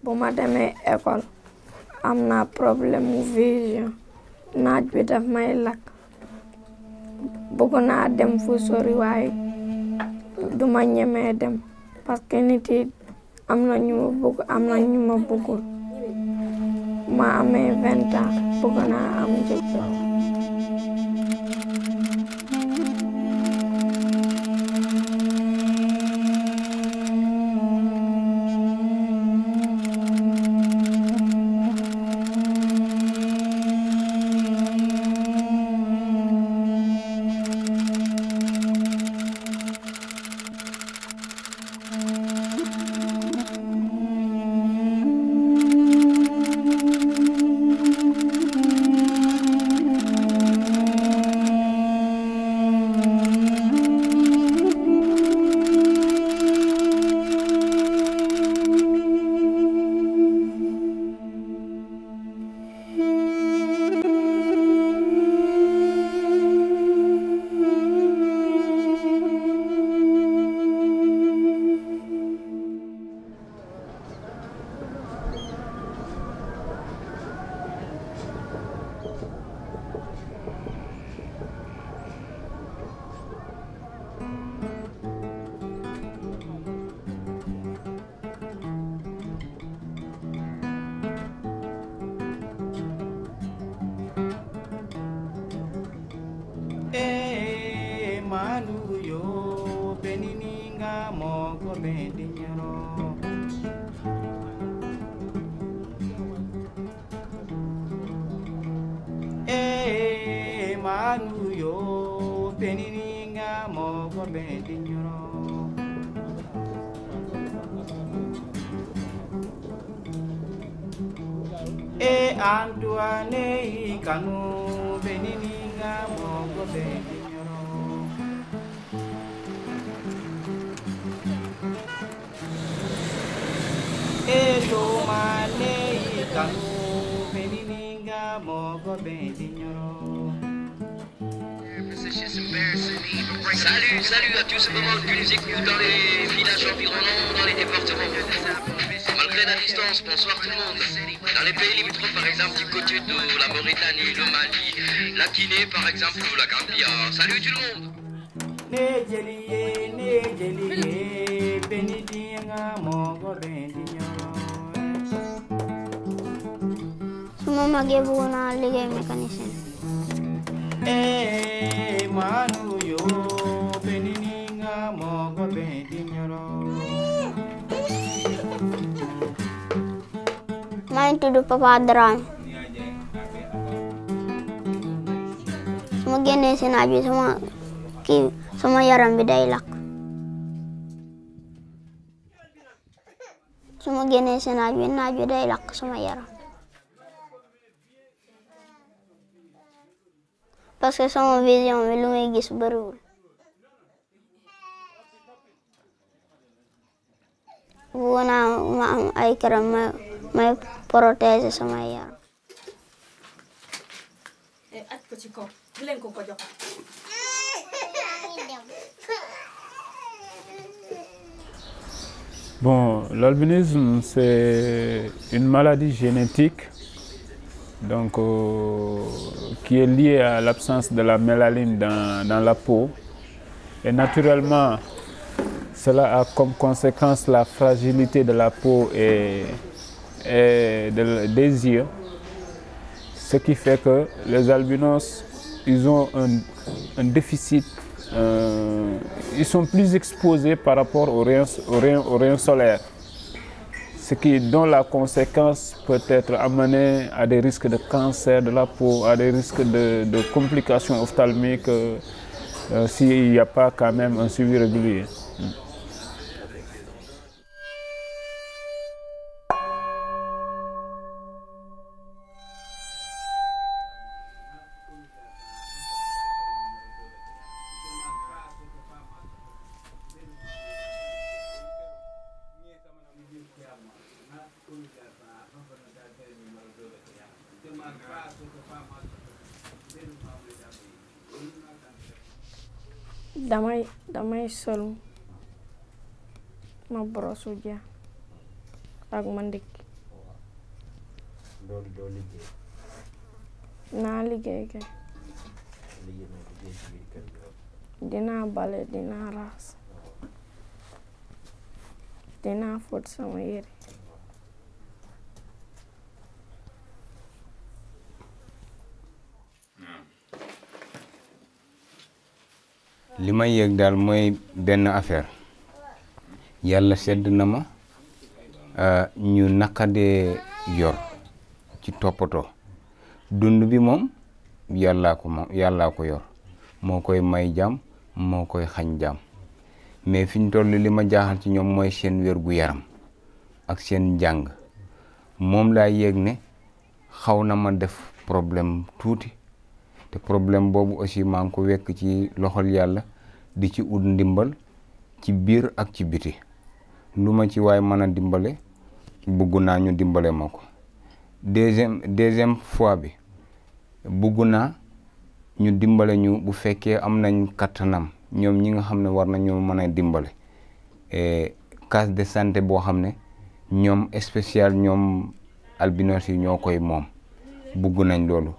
bu ma demee école am naa problème mu vision naaj bi daf may lakk bëgg naa dem fu sori waaye duma ñemee dem parce que nit yi am na ñu ma bëgg am na ñu ma bëggul ma amee 20 ans bëgg naa am jëkkër. Antoine kanu benininga mogo beninyoro Tomane kanu benininga mogo beninyoro. Salut à tous ceux qui nous écoutent dans les villages environnants, dans les départements. Malgré la distance, bonsoir tout le monde. Dans les pays limitrophes, par exemple, du côté de la Mauritanie, le Mali, la Guinée, par exemple, ou la Gambie. Salut tout le monde. Suma magee bëgg naa liggéey mécanicien. Manu yo benininga mogo beninyoro. maa ngi tudd Papa Dramé. su ma génnee si naaj bi sama yaram bi day lakk. su ma génnee si naaj bi day lakk sama yaram. parce que sama vision bi lu may gis bariwul. bëgg naa ma am ay crème may protéger sama yaram. Bon, l'albinisme, c'est une maladie génétique donc, qui est liée à l'absence de la mélanine dans la peau. Et naturellement, cela a comme conséquence la fragilité de la peau et des yeux. Ce qui fait que les albinos, ils ont un déficit. Ils sont plus exposés par rapport aux rayons solaires, dont la conséquence peut être amenée à des risques de cancer de la peau, à des risques de complications ophtalmiques s'il n'y a pas quand même un suivi régulier. damay sol ma brosu ja ak ma ndikki doo liggéey. naa liggéey kay. liggéey ci biir kër gi. dinaa bale dinaa raas. dinaa fóot sama yére. li may yëg daal mooy benn affaire yàlla sedd na ma ñu naqadee yor ci toppatoo dund bi moom yàllaa ko yor moo koy may jàmm moo koy xañ jàmm mais fi ñu toll li ma jaaxal ci ñoom mooy seen wér-gu-yaram ak seen njàng moom laa yëg ne xaw na ma def problème tuuti te problème boobu aussi maa ngi ko wekk ci loxol yàlla di ci ut ndimbal ci biir ak ci biti lu ma ci waay mën a dimbale bugg naa ñu dimbale ma ko deuxième fois bi bugg naa ñu dimbale ñu bu fekkee am nañ kattanam ñoom ñi nga xam ne war nañu mën a dimbale case de santé boo xam ne ñoom spécial ñoom albinos yi ñoo koy moom bugg nañ loolu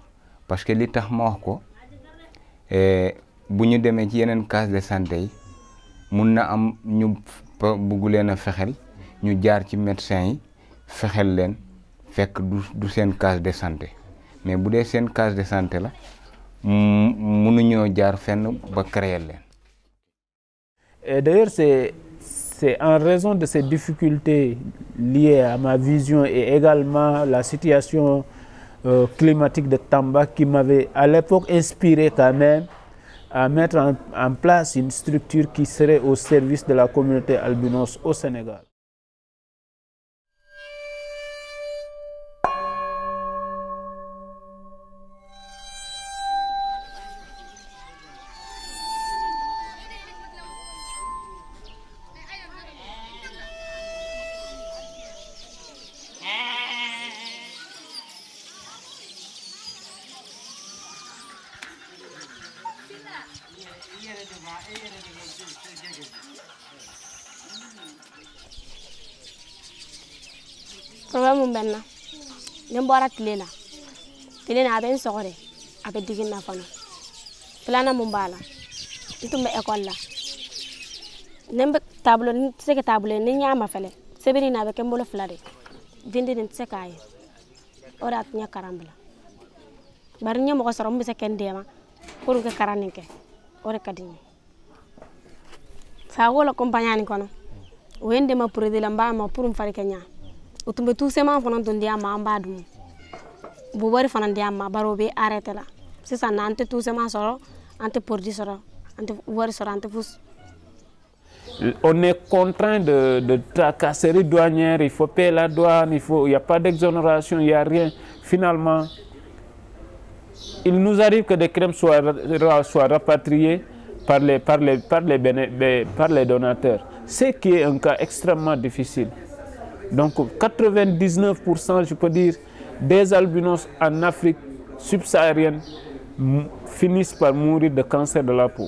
parce que li tax ma wax ko bu ñu demee ci yeneen case de santé yi mun na am ñu bugg leen a fexel ñu jaar ci médecin yi fexel leen fekk du seen case de santé mais bu dee seen case de santé la mënuñoo jaar fenn ba créer leen. Et d'ailleurs, c'est en raison de ces difficultés liées à ma vision et également la situation climatique de Tamba qui m'avait à l'époque inspiré quand même à mettre en place une structure qui serait au service de la communauté albinos au Sénégal. Problème benna nem bora tilena aben sogore abe digina fana plana mumbala itumbe école la nembe tableau ni seke tableau ni nyama fele sebiri na be kembolo flade dindi ni sekaye ora nya karambla bar nyamo ko sorom be sekendema pour que karaninke ore kadini sa wala compagnie kono wende ma pour de lamba ma pour fare kenya utumbe tout sema fana don dia ma ambadum bu bari fana dia ma barobe arrêté la c'est ça nante tout sema soro ante produit soro ante wari soro ante fous. On est contraint de tracasserie douanière, il faut payer la douane, il n'y a pas d'exonération, il n'y a rien. Finalement, il nous arrive que des crèmes soient rapatriés par les donateurs, ce qui est un cas extrêmement difficile. Donc 99%, je peux dire, des albinos en Afrique subsaharienne finissent par mourir de cancer de la peau.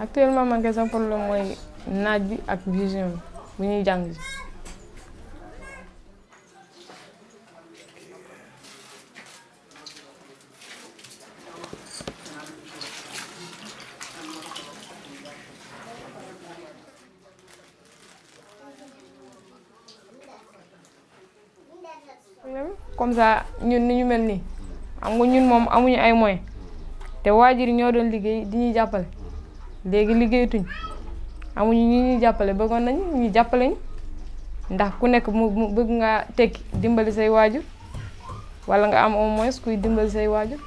Actuellement man kay sama problème mooy naaj bi ak vision bu ñuy jàng ji. Comme ça ñun ni ñu mel nii xam nga ñun moom amuñu ay moyens te waajur yi ñoo doon liggéey di ñuy jàppale. léegi liggéeyatuñ amuñu ñu ñuy jàppale bëggoon nañu ñu jàppale ñu ndax ku nekk mu bëgg nga tekki dimbali say waajur wala nga am au moins kuy dimbali say waajur.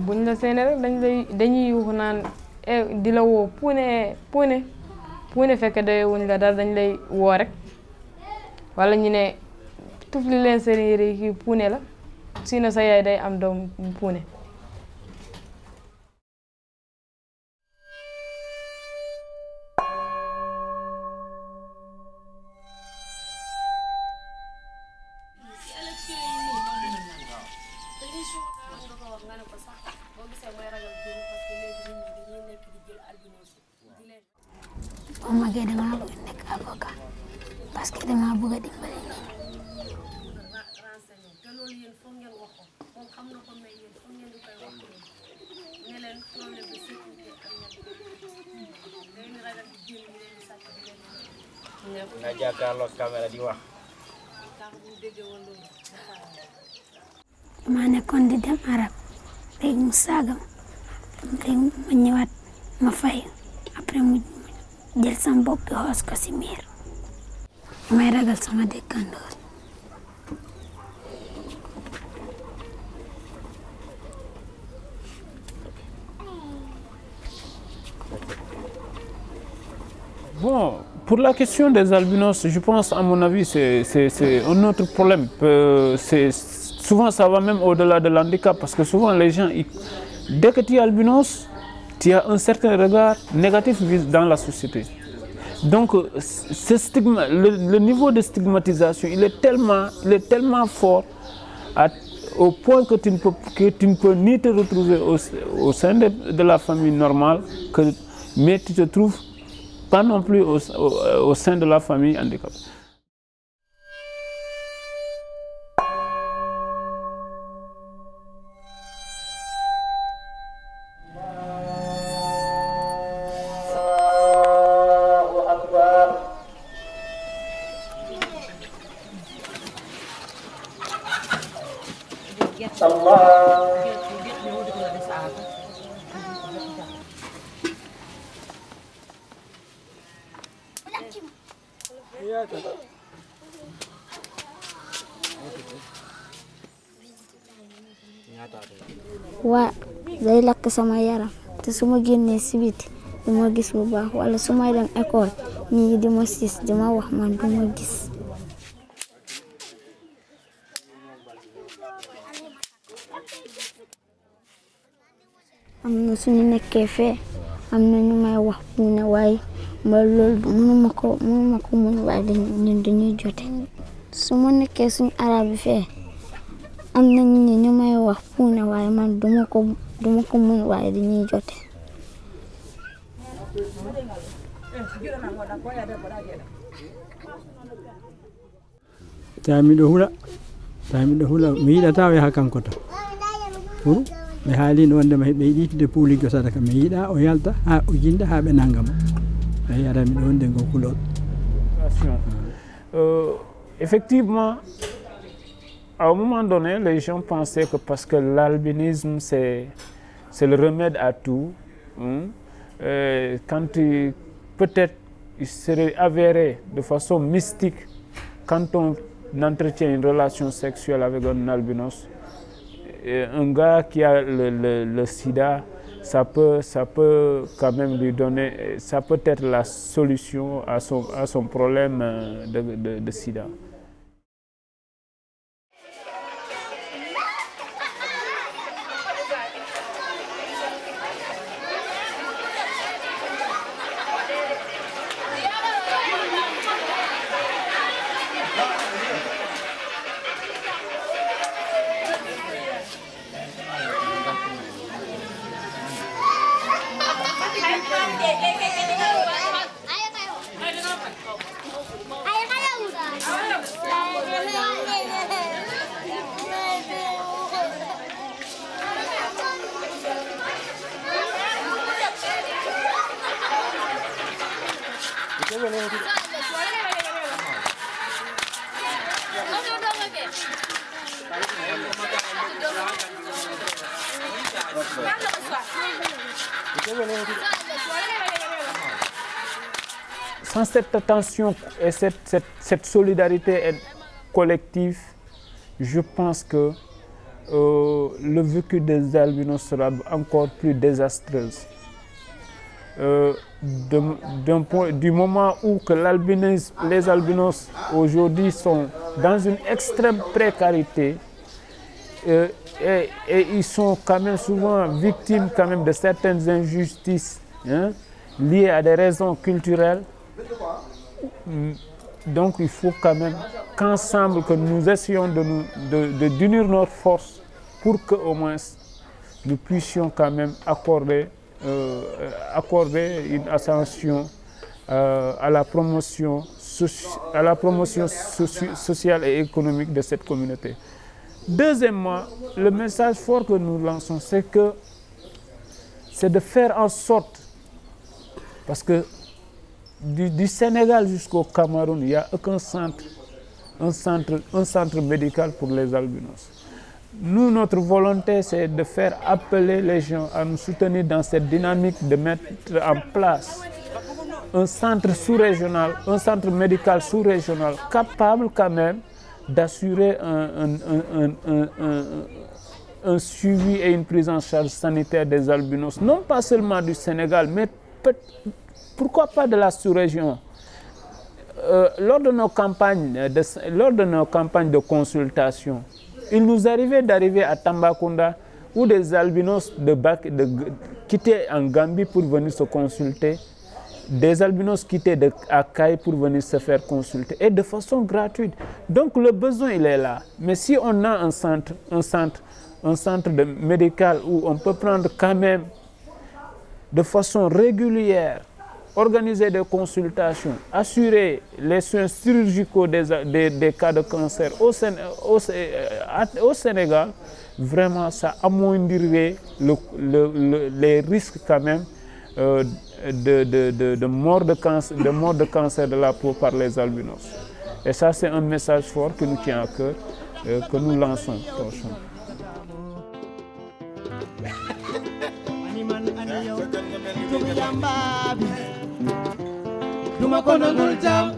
buñ la séenee rek dañuy yuuxu naan di la woo puune fekk de wuñ la dara dañ lay woo rek wala ñu ne tufli leen seen yére yi kii puune la sinon sa yaay day am doom puune. boo magee dama bëgg nekk avocat parce que dama bëgg a dimbali nit nga jàkkaarloo caméra di wax. dama nekkoon di dem Arab léegi mu saaga léegi ma ñëwaat ma fay après mu jël sama bopp bi xoos ko si miir may ragal sama dëkkandoor. Bon, pour la question des albinos, je pense, à mon avis, c'est un autre problème. Souvent, ça va même au-delà de l'handicap, parce que souvent, les gens, dès que tu es albinos, tu as un certain regard négatif dans la société. Donc, le niveau de stigmatisation, il est tellement fort au point que tu ne peux ni te retrouver au sein de la famille normale, mais tu te trouves pas non plus au sein de la famille handicapée. waa day lakk sama yaram te su ma génnee si biti du ma gis bu baax wala su may dem école ñi di ma siis di ma wax man du ma gis. am na suñu nekkee fee am na ñu may wax puune waaye ma loolu mënuma ko mun waaye ñun dañuy jote. su ma nekkee suñu arab bi fee am na ñu may wax puune waaye man duma ko mun waaye dañuy jote. taamiɗo hula mi yiɗata o yaha kanko to pour ɓe haalino wonde ma ɓe yiɗi yittude puuliggo sadaka mi yiɗa o yalta ha o jinda ha ɓe nanggamo ayi ara miɗo wonde ngo kulol. Effectivement, à un moment donné, les gens pensaient que parce que l'albinisme, c'est le remède à tout, quand peut-être il serait avéré de façon mystique, quand on entretient une relation sexuelle avec un albinos, un gars qui a le sida, ça peut quand même lui donner, ça peut être la solution à son problème de sida. Sans cette attention et cette solidarité collective, je pense que le vécu des albinos sera encore plus désastreuse. Du moment où que les albinos aujourd'hui sont dans une extrême précarité et ils sont quand même souvent victimes quand même de certaines injustices liées à des raisons culturelles. Donc il faut quand même qu'ensemble que nous essayons d'unir notre force pour que au moins nous puissions quand même accorder une attention à la promotion sociale et économique de cette communauté. Deuxièmement, le message fort que nous lançons, c'est de faire en sorte, parce que du Sénégal jusqu'au Cameroun, il n'y a aucun centre médical pour les albinos. Nous, notre volonté, c'est de faire appeler les gens à nous soutenir dans cette dynamique de mettre en place un centre sous-régional, un centre médical sous-régional capable quand même d'assurer un suivi et une prise en charge sanitaire des albinos, non pas seulement du Sénégal, mais pourquoi pas de la sous-région. Lors de nos campagnes de consultation, il nous arrivait d'arriver à Tambacounda où des albinos quittaient en Gambie pour venir se consulter, des albinos quittaient à Kaye pour venir se faire consulter et de façon gratuite. Donc le besoin il est là. Mais si on a un centre médical où on peut prendre quand même de façon régulière, organiser des consultations, assurer les soins chirurgicaux des cas de cancer au Sénégal, vraiment ça amoindrirait les risques quand même de mort de cancer de la peau par les albinos. Et ça c'est un message fort qui nous tient à cœur, que nous lançons. Duma ko nangul jam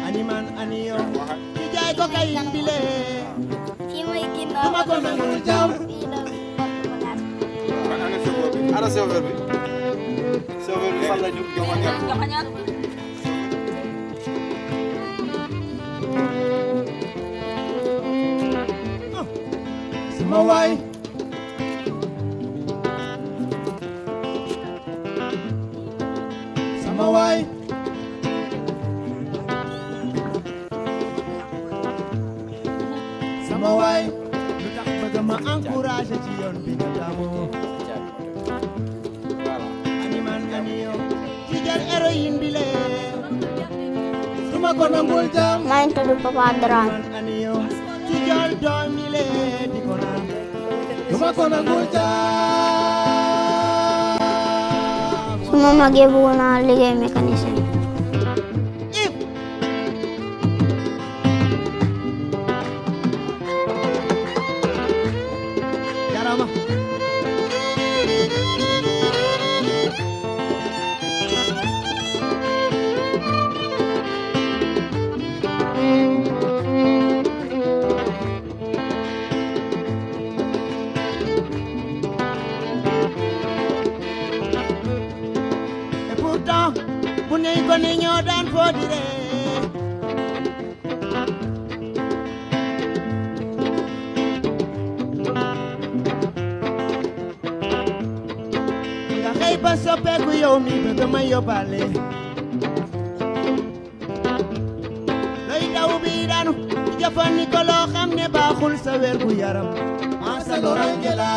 animan aniyo ki jaay ko kay bile duma ko nangul jam ana serveur bi fan la ñu joxañat sama waay sama waay sama waay lu tax bëgg ma encouragé ci yoon bi nga taamoo animan aniyo ci jël héroïne bi lee duma ko nangul jam maa ngi tudd Papa Dramé aniyo ci jël doom yi lee di ko naan duma ko nangul jam su ma magee bëgg naa liggéey mécanicien. Jarama bu ney ko ne ñoo daan foo dire nga xëy ba soppeeku yow mi bëgg ma yóbbaale looy daw bi daanu jëfandikoo loo xam ne baaxul sa wér gu yaram asa lorange la